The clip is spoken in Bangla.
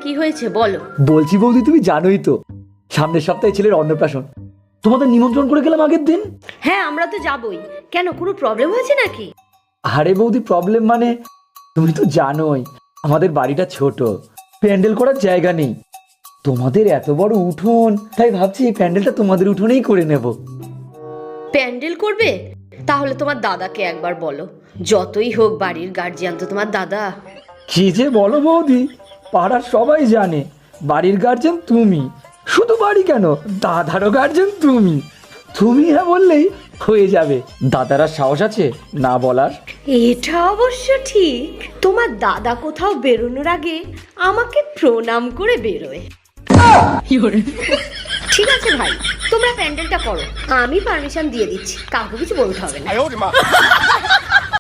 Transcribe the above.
কি হয়েছে বলো। বলছি বৌদি, তুমি জানোই তো সামনের সপ্তাহে ছেলের অন্নপ্রাশন। তোমাদের নিমন্ত্রণ করে গেলাম আগের দিন। হ্যাঁ, আমরা তো যাবই। কেন, কোনো প্রবলেম হয়েছে নাকি? আরে বৌদি, প্রবলেম মানে তুমি তো জানোই আমাদের বাড়িটা ছোট, প্যান্ডেল করার জায়গা নেই। তোমাদের এত বড় উঠোন, তাই ভাবছি এই প্যান্ডেলটা তোমাদের উঠোনেই করে নেব। প্যান্ডেল করবে? তাহলে তোমার দাদাকে একবার বলো। যতই হোক বাড়ির গার্জিয়ান তো তোমার দাদা। কি যে বলো বৌদি, পাড়ার সবাই জানে বাড়ির গার্জেন তুমি। শুধু বাড়ি কেন, দাদারও গার্জেন তুমি। তুমি হ্যাঁ বললেই হয়ে যাবে। দাদারা সাহস আছে না বলার? এটা অবশ্য ঠিক। তোমার দাদা কোথাও বেরোনোর আগে আমাকে প্রণাম করে বেরোয়। ঠিক আছে ভাই, তোমরা প্যান্ডেলটা করো, আমি পারমিশন দিয়ে দিচ্ছি, কাউকে কিছু বলতে হবে না।